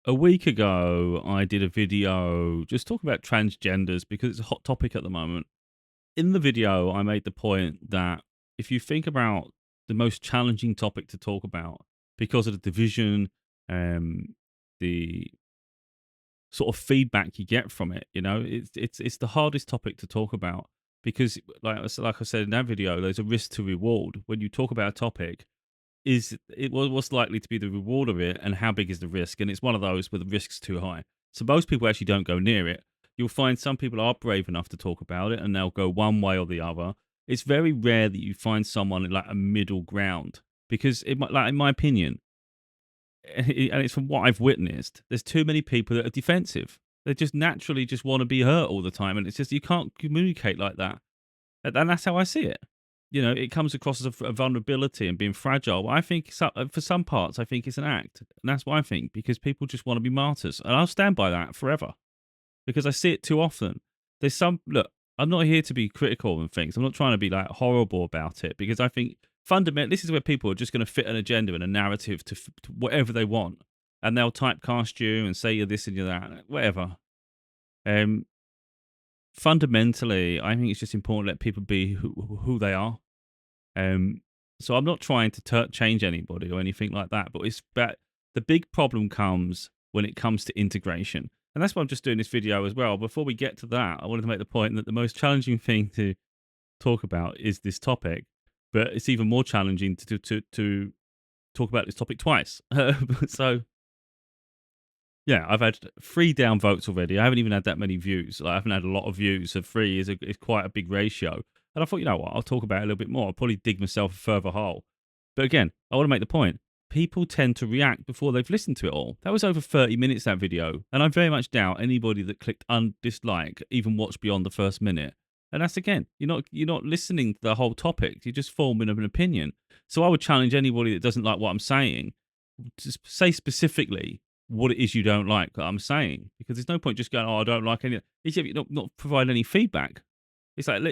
A week ago, I did a video just talking about transgenders because it's a hot topic at the moment. In the video, I made the point that if you think about the most challenging topic to talk about because of the division, the sort of feedback you get from it, it's the hardest topic to talk about because, like I said in that video, there's a risk to reward when you talk about a topic. What's likely to be the reward of it, and how big is the risk? And it's one of those where the risk's too high. So most people actually don't go near it. You'll find some people are brave enough to talk about it, and they'll go one way or the other. It's very rare that you find someone in like a middle ground because, in my opinion, and it's from what I've witnessed, there's too many people that are defensive. They just naturally just want to be hurt all the time, and it's just you can't communicate like that. And that's how I see it. It comes across as a vulnerability and being fragile. I think for some parts, I think it's an act. And that's what I think, because people just want to be martyrs. And I'll stand by that forever because I see it too often. Look, I'm not here to be critical and things. I'm not trying to be like horrible about it because I think fundamentally, this is where people are just going to fit an agenda and a narrative to whatever they want. And they'll typecast you and say you're this and you're that, whatever. Um, Fundamentally, I think it's just important to let people be who they are. Um, so I'm not trying to change anybody or anything like that, but the big problem comes when it comes to integration. And that's why I'm just doing this video as well. Before we get to that, I wanted to make the point that the most challenging thing to talk about is this topic, but it's even more challenging to talk about this topic twice. So yeah, I've had 3 down votes already. I haven't even had that many views. Like, I haven't had a lot of views, so 3 is quite a big ratio. And I thought, you know what, I'll talk about it a little bit more. I'll probably dig myself a further hole. But again, I want to make the point. People tend to react before they've listened to it all. That was over 30 minutes, that video. And I very much doubt anybody that clicked dislike even watched beyond the first minute. And that's again, you're not listening to the whole topic. You're just forming an opinion. So I would challenge anybody that doesn't like what I'm saying to say specifically what it is you don't like that I'm saying, because there's no point just going, "Oh, I don't like any." It's if you not provide any feedback. It's like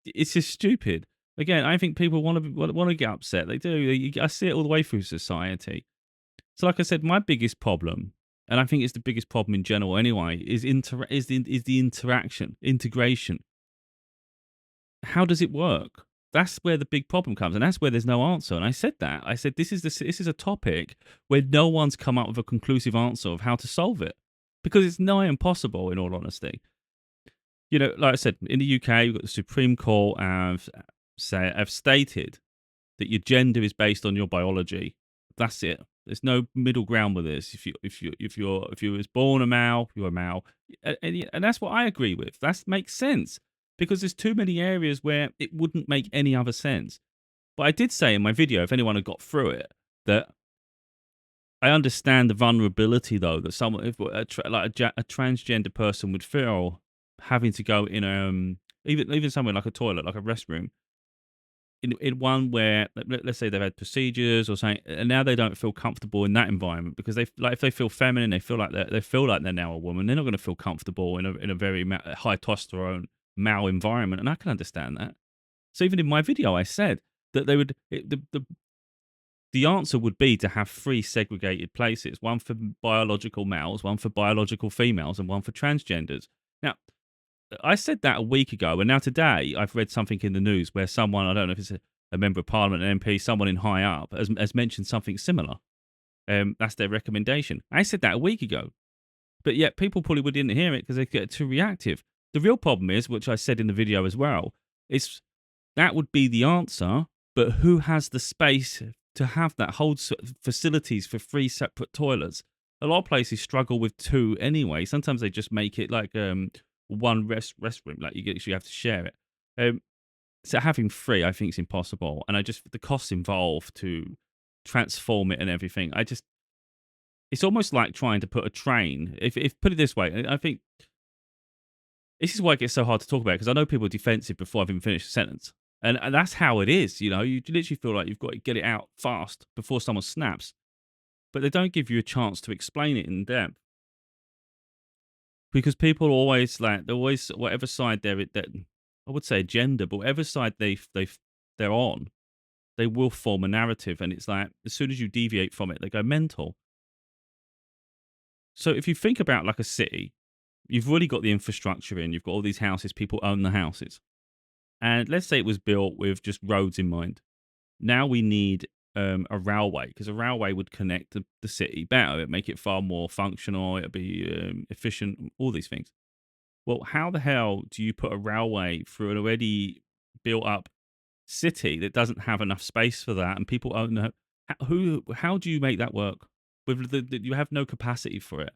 it's just stupid. Again, I think people want to get upset. They do. I see it all the way through society. So, like I said, my biggest problem, and I think it's the biggest problem in general anyway, is the integration. How does it work? That's where the big problem comes, and that's where there's no answer. And I said that. I said this is a topic where no one's come up with a conclusive answer of how to solve it, because it's nigh impossible. In all honesty, like I said, in the UK, we've got the Supreme Court have stated that your gender is based on your biology. That's it. There's no middle ground with this. If you was born a male, you're a male, and that's what I agree with. That makes sense because there's too many areas where it wouldn't make any other sense. But I did say in my video, if anyone had got through it, that I understand the vulnerability though that someone, if a transgender person would feel having to go in even somewhere like a toilet, like a restroom, in one where let's say they've had procedures or something, and now they don't feel comfortable in that environment because they like if they feel feminine, they feel like they're now a woman. They're not going to feel comfortable in a very high testosterone male environment, and I can understand that. So even in my video, I said that they would the answer would be to have 3 segregated places: one for biological males, one for biological females, and one for transgenders. Now, I said that a week ago, and now today I've read something in the news where someone, I don't know if it's a member of parliament, an MP, someone in high up, has mentioned something similar. That's their recommendation. I said that a week ago, but yet people probably didn't hear it because they get too reactive. The real problem is, which I said in the video as well, is that would be the answer, but who has the space to have that, hold facilities for 3 separate toilets? A lot of places struggle with 2 anyway. Sometimes they just make it like one restroom, like you have to share it. So having 3, I think, is impossible, and the costs involved to transform it and everything. It's almost like trying to put a train. If put it this way, I think this is why it gets so hard to talk about, because I know people are defensive before I've even finished a sentence. And that's how it is, you literally feel like you've got to get it out fast before someone snaps. But they don't give you a chance to explain it in depth. Because people they're always, whatever side I would say agenda, but whatever side they're on, they will form a narrative. And it's like, as soon as you deviate from it, they go mental. So if you think about like a city, you've already got the infrastructure in, you've got all these houses, people own the houses. And let's say it was built with just roads in mind. Now we need a railway because a railway would connect the city better. It'd make it far more functional. It'd be efficient. All these things. Well, how the hell do you put a railway through an already built up city that doesn't have enough space for that, and people own the who? How do you make that work? With you have no capacity for it.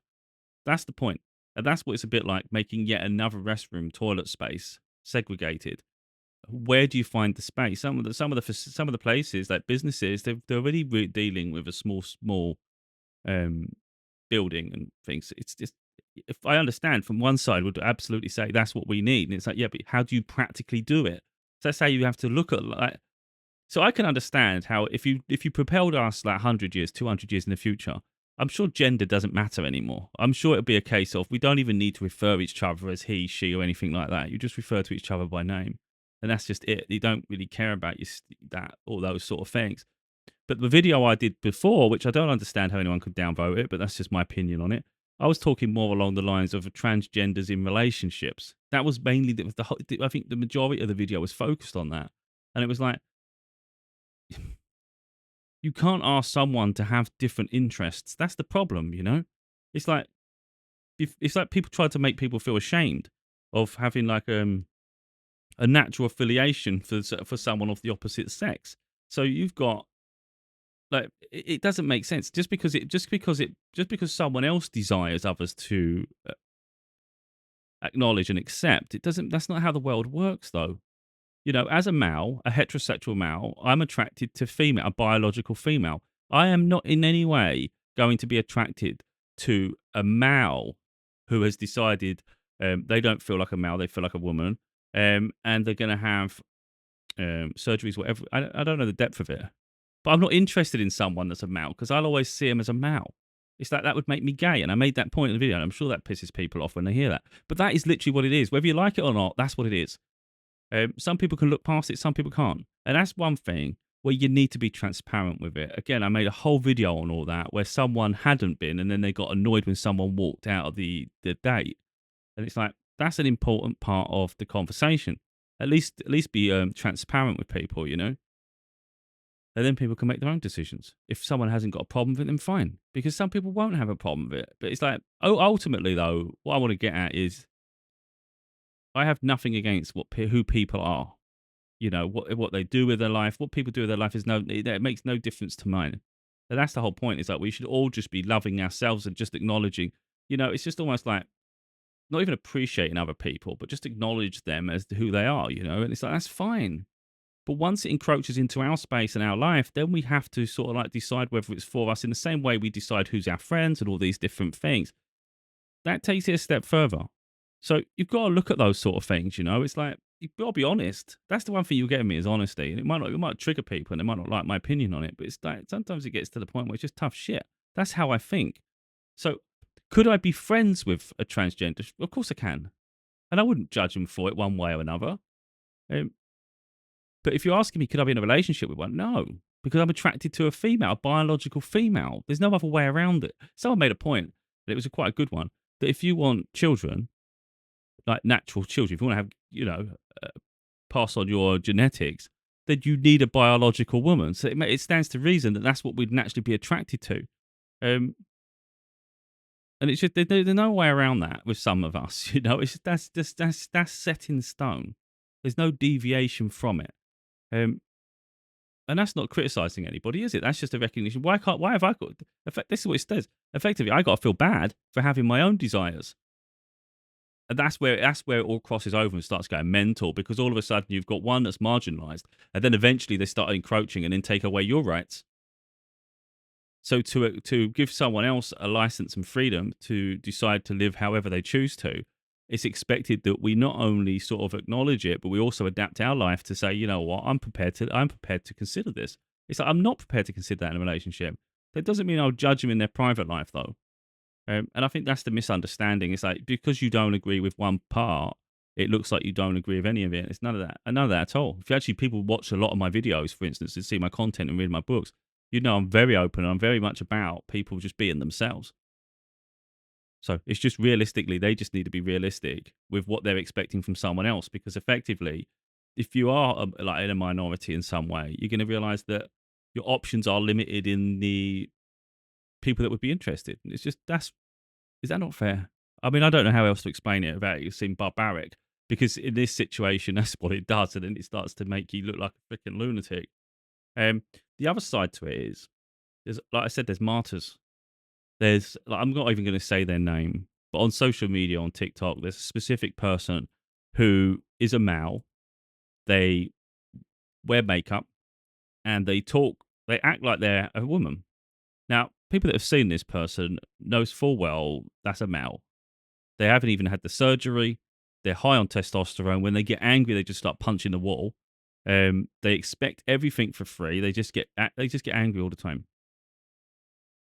That's the point, and that's what it's a bit like making yet another restroom toilet space segregated. Where do you find the space? Some of the places like businesses, they're already dealing with a small um, building and things. It's just, if I understand from one side, would absolutely say that's what we need, and it's like, yeah, but how do you practically do it? So that's how you have to look at like. So I can understand how if you propelled us like 100 years, 200 years in the future, I'm sure gender doesn't matter anymore. I'm sure it'll be a case of we don't even need to refer each other as he, she, or anything like that. You just refer to each other by name, and that's just it. You don't really care about that all those sort of things. But the video I did before, which I don't understand how anyone could downvote it, but that's just my opinion on it. I was talking more along the lines of transgenders in relationships. That was mainly I think the majority of the video was focused on that, and it was like you can't ask someone to have different interests. That's the problem, you know. It's like it's like people try to make people feel ashamed of having like a natural affiliation for someone of the opposite sex. So you've got like it doesn't make sense just because someone else desires others to acknowledge and accept. It doesn't. That's not how the world works, though. You know, as a male, a heterosexual male, I'm attracted to female, a biological female. I am not in any way going to be attracted to a male who has decided they don't feel like a male, they feel like a woman, and they're going to have surgeries, whatever. I don't know the depth of it, but I'm not interested in someone that's a male because I'll always see him as a male. It's like that would make me gay, and I made that point in the video. And I'm sure that pisses people off when they hear that, but that is literally what it is. Whether you like it or not, that's what it is. Some people can look past it, some people can't. And that's one thing where you need to be transparent with it. Again, I made a whole video on all that where someone hadn't been and then they got annoyed when someone walked out of the date. And it's like, that's an important part of the conversation. At least be transparent with people, you know? And then people can make their own decisions. If someone hasn't got a problem with it, then fine. Because some people won't have a problem with it. But it's like, ultimately, though, what I want to get at is I have nothing against who people are. You know, what they do with their life, what people do with their life it makes no difference to mine. And that's the whole point. Is like we should all just be loving ourselves and just acknowledging. You know, it's just almost like not even appreciating other people, but just acknowledge them as who they are. You know, and it's like that's fine. But once it encroaches into our space and our life, then we have to sort of like decide whether it's for us in the same way we decide who's our friends and all these different things. That takes it a step further. So you've got to look at those sort of things, you know. It's like you've got to be honest. That's the one thing you get in me is honesty. And it might trigger people and they might not like my opinion on it, but it's like sometimes it gets to the point where it's just tough shit. That's how I think. So could I be friends with a transgender? Of course I can. And I wouldn't judge them for it one way or another. Um, but if you're asking me, could I be in a relationship with one? No, because I'm attracted to a female, a biological female. There's no other way around it. Someone made a point, and it was quite a good one, that if you want children, like natural children, if you want to have, you know, uh, pass on your genetics, then you need a biological woman. So it stands to reason that that's what we'd naturally be attracted to. Um, and it's just there's no way around that with some of us. You know, it's that's set in stone. There's no deviation from it. Um, and that's not criticizing anybody, is it? That's just a recognition. Why have I got? This is what it says. Effectively, I got to feel bad for having my own desires. And that's where it all crosses over and starts going mental because all of a sudden you've got one that's marginalized, and then eventually they start encroaching and then take away your rights. So to give someone else a license and freedom to decide to live however they choose to, it's expected that we not only sort of acknowledge it, but we also adapt our life to say, you know what, I'm prepared to consider this. It's like I'm not prepared to consider that in a relationship. That doesn't mean I'll judge them in their private life though. And I think that's the misunderstanding. It's like because you don't agree with one part, it looks like you don't agree with any of it. It's none of that. None of that at all. If you actually people watch a lot of my videos, for instance, and see my content and read my books, you know I'm very open and I'm very much about people just being themselves. So it's just realistically, they just need to be realistic with what they're expecting from someone else, because effectively, if you are like in a minority in some way, you're going to realize that your options are limited in the people that would be interested. And it's just is that not fair? I mean, I don't know how else to explain it without it seem barbaric, because in this situation, that's what it does, and then it starts to make you look like a freaking lunatic. The other side to it is, there's like I said, there's martyrs. There's like, I'm not even going to say their name, but on social media, on TikTok, there's a specific person who is a male. They wear makeup and they act like they're a woman. Now, people that have seen this person knows full well that's a male. They haven't even had the surgery. They're high on testosterone. When they get angry, they just start punching the wall. They expect everything for free. They just get angry all the time.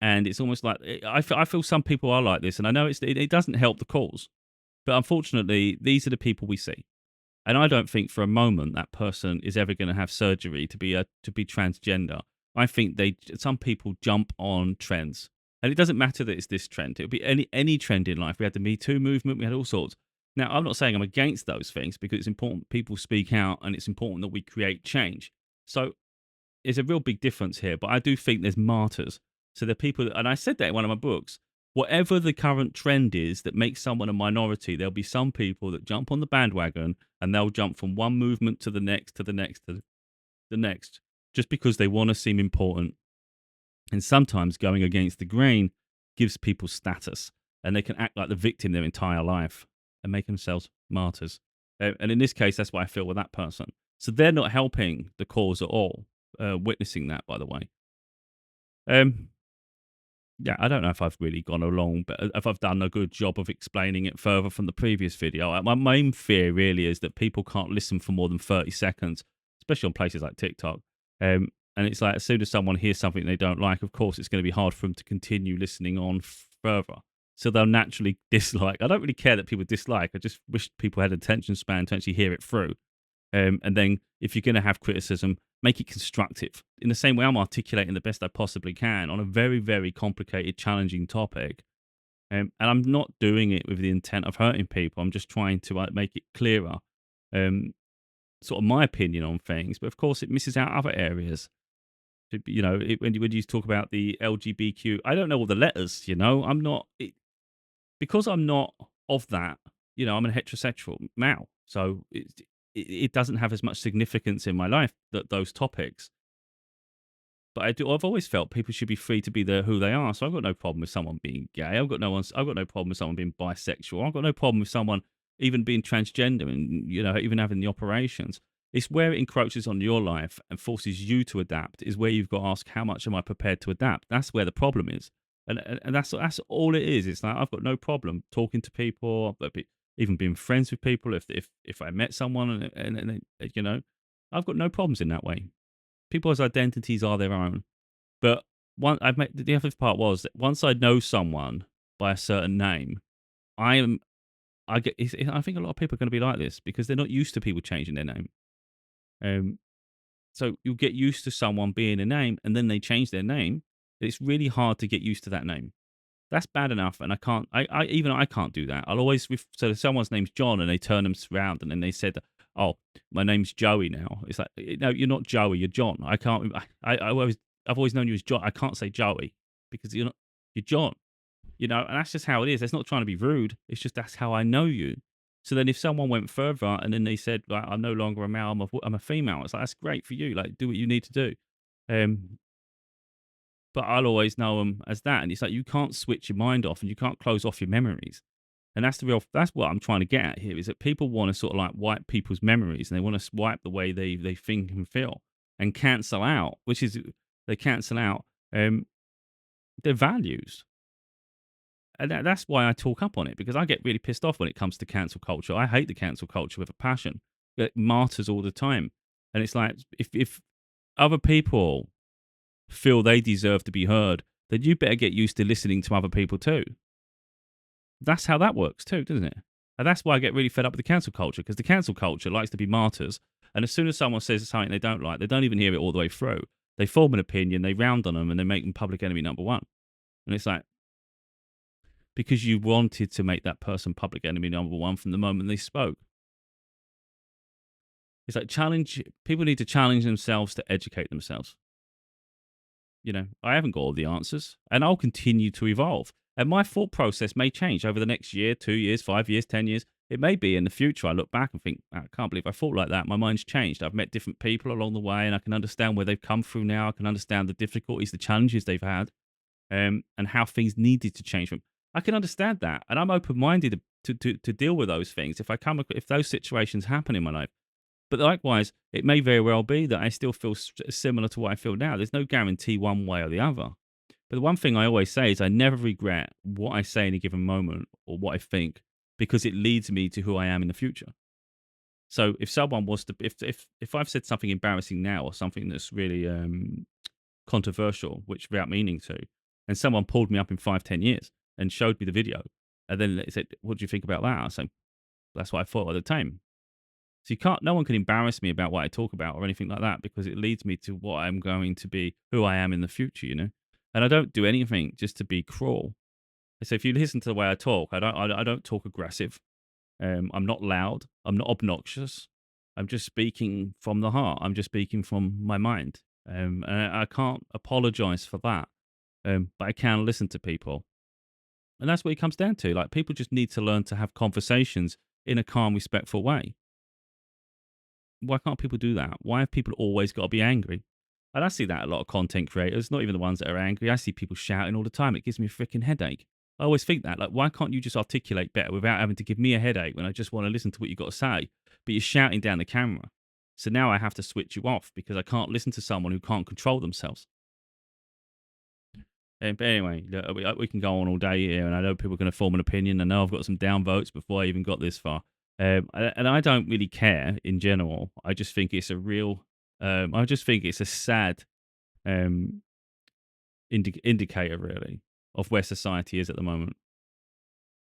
And it's almost like I feel some people are like this, and I know it doesn't help the cause, but unfortunately, these are the people we see. And I don't think for a moment that person is ever going to have surgery to be transgender. I think some people jump on trends, and it doesn't matter that it's this trend. It would be any trend in life. We had the Me Too movement. We had all sorts. Now, I'm not saying I'm against those things, because it's important people speak out, and it's important that we create change. So there's a real big difference here, but I do think there's martyrs. So the people, and I said that in one of my books, whatever the current trend is that makes someone a minority, there'll be some people that jump on the bandwagon, and they'll jump from one movement to the next, to the next, to the next, just because they want to seem important. And sometimes going against the grain gives people status, and they can act like the victim their entire life and make themselves martyrs. And in this case, that's what I feel with that person. So they're not helping the cause at all. Witnessing that, by the way. Um, yeah, I don't know if I've really gone along, but if I've done a good job of explaining it further from the previous video. My main fear really is that people can't listen for more than 30 seconds, especially on places like TikTok. And it's like, as soon as someone hears something they don't like, of course, it's going to be hard for them to continue listening on further. So they'll naturally dislike. I don't really care that people dislike. I just wish people had attention span to actually hear it through. And then if you're going to have criticism, make it constructive. In the same way I'm articulating the best I possibly can on a very, very complicated, challenging topic. And I'm not doing it with the intent of hurting people. I'm just trying to make it clearer, sort of my opinion on things. But of course, it misses out other areas. You know, when you talk about the LGBTQ, I don't know all the letters, you know. Because I'm not of that, you know, I'm a heterosexual male. So it doesn't have as much significance in my life, that those topics. But I've always felt people should be free to be who they are. So I've got no problem with someone being gay. I've got no problem with someone being bisexual. I've got no problem with someone even being transgender, and, you know, even having the operations. It's where it encroaches on your life and forces you to adapt, is where you've got to ask, how much am I prepared to adapt? That's where the problem is. And that's all it is. It's like, I've got no problem talking to people, even being friends with people. If I met someone and you know, I've got no problems in that way. People's identities are their own. But the other part was that once I know someone by a certain name, I am I think a lot of people are going to be like this, because they're not used to people changing their name. Um, so you'll get used to someone being a name, and then they change their name. It's really hard to get used to that name. That's bad enough, and I can't. I can't do that. I'll always so if someone's name's John, and they turn them around, and then they said, "Oh, my name's Joey now." It's like, no, you're not Joey. You're John. I can't. I've always known you as John. I can't say Joey, because you're not. You're John. You know, and that's just how it is. It's not trying to be rude. It's just that's how I know you. So then, if someone went further and then they said, like, I'm no longer a male, I'm a female. It's like, that's great for you. Like, do what you need to do. Um, but I'll always know them as that. And it's like, you can't switch your mind off, and you can't close off your memories. And that's what I'm trying to get at here, is that people want to sort of like wipe people's memories, and they want to wipe the way they think and feel, and cancel out, they cancel out their values. And that's why I talk up on it, because I get really pissed off when it comes to cancel culture. I hate the cancel culture with a passion. It martyrs all the time. And it's like, if other people feel they deserve to be heard, then you better get used to listening to other people too. That's how that works too, doesn't it? And that's why I get really fed up with the cancel culture, because the cancel culture likes to be martyrs. And as soon as someone says something they don't like, they don't even hear it all the way through. They form an opinion, they round on them, and they make them public enemy number one. And it's like, because you wanted to make that person public enemy number one from the moment they spoke. It's like people need to challenge themselves to educate themselves. I haven't got all the answers, and I'll continue to evolve. And my thought process may change over the next year, 2 years, 5 years, 10 years. It may be in the future I look back and think, I can't believe I thought like that. My mind's changed. I've met different people along the way, and I can understand where they've come through now. I can understand the difficulties, the challenges they've had, and how things needed to change them. I can understand that, and I'm open-minded to deal with those things if those situations happen in my life. But likewise, it may very well be that I still feel similar to what I feel now. There's no guarantee one way or the other. But the one thing I always say is I never regret what I say in a given moment or what I think, because it leads me to who I am in the future. So if someone was to, if I've said something embarrassing now or something that's really controversial, which without meaning to, and someone pulled me up in 5, 10 years and showed me the video, and then they said, "What do you think about that?" I say, "That's what I thought at the time." So no one can embarrass me about what I talk about or anything like that, because it leads me to what I'm going to be, who I am in the future. And I don't do anything just to be cruel. So if you listen to the way I talk, I don't talk aggressive. I'm not loud. I'm not obnoxious. I'm just speaking from the heart. I'm just speaking from my mind. And I can't apologize for that. But I can listen to people. And that's what it comes down to. Like, people just need to learn to have conversations in a calm, respectful way. Why can't people do that? Why have people always got to be angry? And I see that a lot of content creators, not even the ones that are angry. I see people shouting all the time. It gives me a freaking headache. I always think that. Like, why can't you just articulate better without having to give me a headache when I just want to listen to what you've got to say? But you're shouting down the camera. So now I have to switch you off because I can't listen to someone who can't control themselves. But anyway, we can go on all day here, and I know people are going to form an opinion. I know I've got some downvotes before I even got this far. And I don't really care in general. I just think it's I just think it's a sad indicator, really, of where society is at the moment.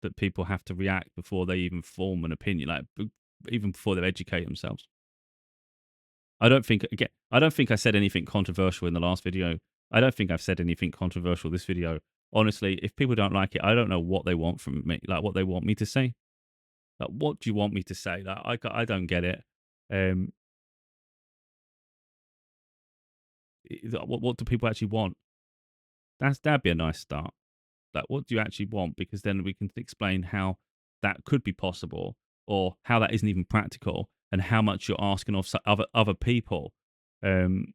That people have to react before they even form an opinion, like even before they educate themselves. I don't think I said anything controversial in the last video. I don't think I've said anything controversial this video. Honestly, if people don't like it, I don't know what they want from me, like what they want me to say. Like, what do you want me to say? Like, I don't get it. What do people actually want? That'd be a nice start. Like, what do you actually want? Because then we can explain how that could be possible, or how that isn't even practical, and how much you're asking of other people to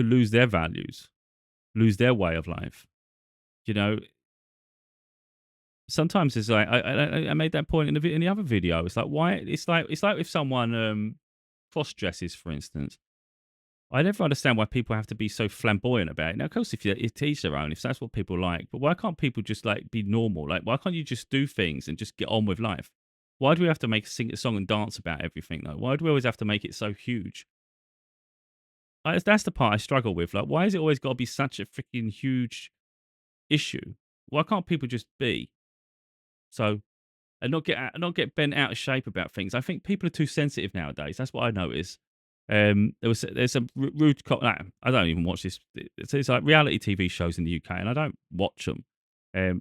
lose their values, lose their way of life. Sometimes it's like I made that point in the other video. It's like, why? It's like if someone cross dresses, for instance. I never understand why people have to be so flamboyant about it. Now, of course, if it's each their own, if that's what people like, but why can't people just like be normal? Like, why can't you just do things and just get on with life? Why do we have to sing a song and dance about everything though? Why do we always have to make it so huge? That's the part I struggle with. Like, why has it always got to be such a freaking huge issue? Why can't people just be? So, and not get bent out of shape about things. I think people are too sensitive nowadays. That's what I notice. There's some rude. I don't even watch this. It's like reality TV shows in the UK, and I don't watch them.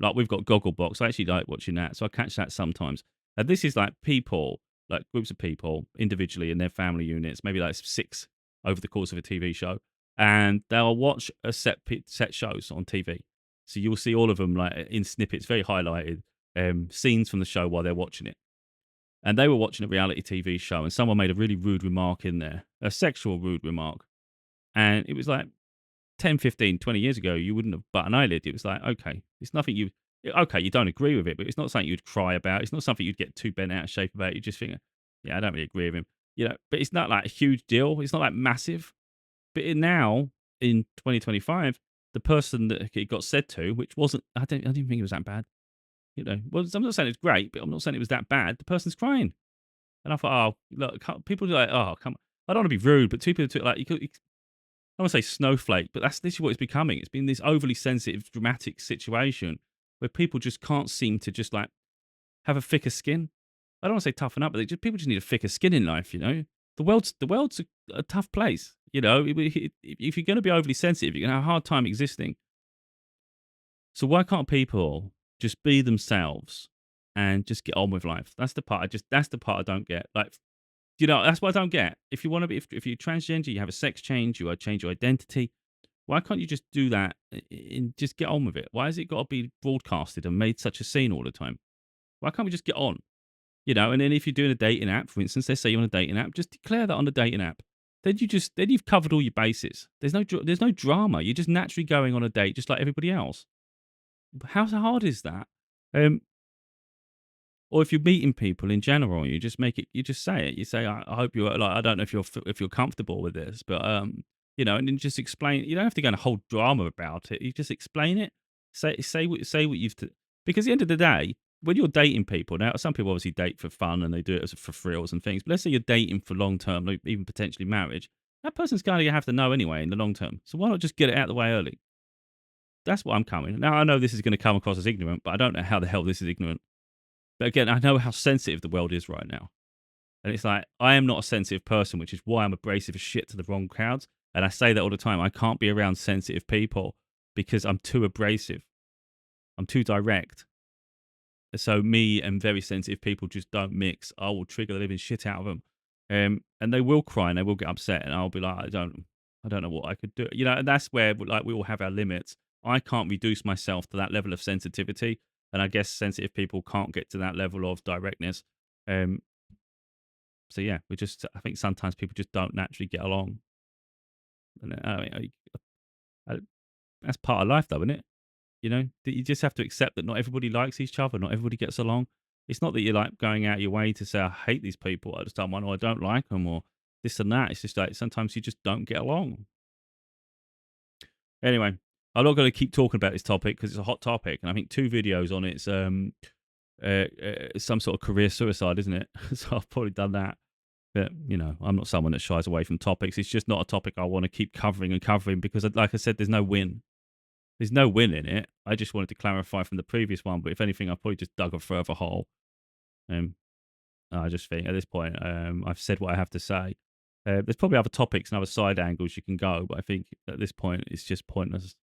Like, we've got Gogglebox. I actually like watching that, so I catch that sometimes. And this is like people, like groups of people individually in their family units, maybe like 6 over the course of a TV show, and they'll watch a set shows on TV. So you'll see all of them like in snippets, very highlighted, scenes from the show while they're watching it. And they were watching a reality TV show, and someone made a really rude remark in there, a sexual rude remark. And it was like 10, 15, 20 years ago, you wouldn't have but an eyelid. It was like, okay, it's nothing you don't agree with it, but it's not something you'd cry about. It's not something you'd get too bent out of shape about. You just think, yeah, I don't really agree with him. But it's not like a huge deal. It's not like massive. But now, in 2025, the person that it got said to, which wasn't, I didn't think it was that bad. Well, I'm not saying it's great, but I'm not saying it was that bad. The person's crying. And I thought, oh, look, people are like, oh, come on. I don't want to be rude, but two people, like, I don't want to say snowflake, but this is what it's becoming. It's been this overly sensitive, dramatic situation where people just can't seem to just like have a thicker skin. I don't want to say toughen up, but people just need a thicker skin in life. The world's a tough place. If you're going to be overly sensitive, you're going to have a hard time existing. So why can't people just be themselves and just get on with life? That's the part that's the part I don't get. Like, that's what I don't get. If you want to be, if you're transgender, you have a sex change, you change your identity. Why can't you just do that and just get on with it? Why has it got to be broadcasted and made such a scene all the time? Why can't we just get on? And then if you're doing a dating app, for instance, let's say you're on a dating app, just declare that on the dating app. Then you've covered all your bases. There's no drama. You're just naturally going on a date just like everybody else. How hard is that? Um, or if you're meeting people in general, you just make it. You just say it. You say, "I hope you're like." I don't know if you're comfortable with this, but and then just explain. You don't have to go on a whole drama about it. You just explain it. Say what you've. Because at the end of the day, when you're dating people, now some people obviously date for fun and they do it for thrills and things. But let's say you're dating for long term, like even potentially marriage. That person's going to have to know anyway in the long term. So why not just get it out of the way early? That's what I'm coming. Now I know this is going to come across as ignorant, but I don't know how the hell this is ignorant. But again, I know how sensitive the world is right now. And it's like, I am not a sensitive person, which is why I'm abrasive as shit to the wrong crowds. And I say that all the time. I can't be around sensitive people because I'm too abrasive. I'm too direct. So me and very sensitive people just don't mix. I will trigger the living shit out of them. And they will cry and they will get upset. And I'll be like, I don't know what I could do. And that's where like we all have our limits. I can't reduce myself to that level of sensitivity. And I guess sensitive people can't get to that level of directness. Um, so yeah, I think sometimes people just don't naturally get along. And I, that's part of life though, isn't it? That you just have to accept that not everybody likes each other, not everybody gets along. It's not that you're like going out your way to say, I hate these people, I just don't want, or I don't like them, or this and that. It's just like sometimes you just don't get along. Anyway, I'm not going to keep talking about this topic because it's a hot topic, and I think 2 videos on it's some sort of career suicide, isn't it? So I've probably done that. But I'm not someone that shies away from topics. It's just not a topic I want to keep covering and covering because, like I said, there's no win. There's no win in it. I just wanted to clarify from the previous one, but if anything, I probably just dug a further hole. I just think at this point, I've said what I have to say. There's probably other topics and other side angles you can go, but I think at this point, it's just pointless.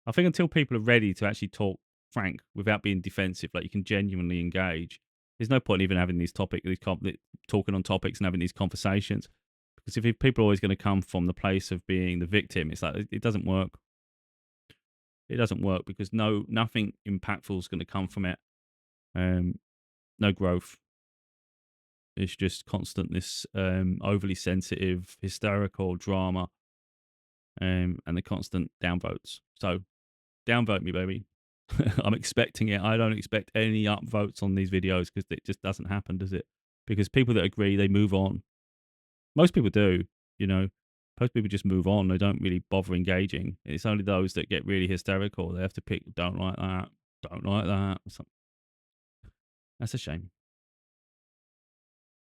I think until people are ready to actually talk frank without being defensive, like you can genuinely engage, there's no point even having talking on topics and having these conversations. Because if people are always going to come from the place of being the victim, it's like it doesn't work. It doesn't work because nothing impactful is going to come from it. No growth. It's just constant this overly sensitive, hysterical drama, and the constant downvotes. So downvote me, baby. I'm expecting it. I don't expect any upvotes on these videos because it just doesn't happen, does it? Because people that agree, they move on. Most people do, you know. Most people just move on. They don't really bother engaging. It's only those that get really hysterical. They have to pick, don't like that, don't like that. That's a shame.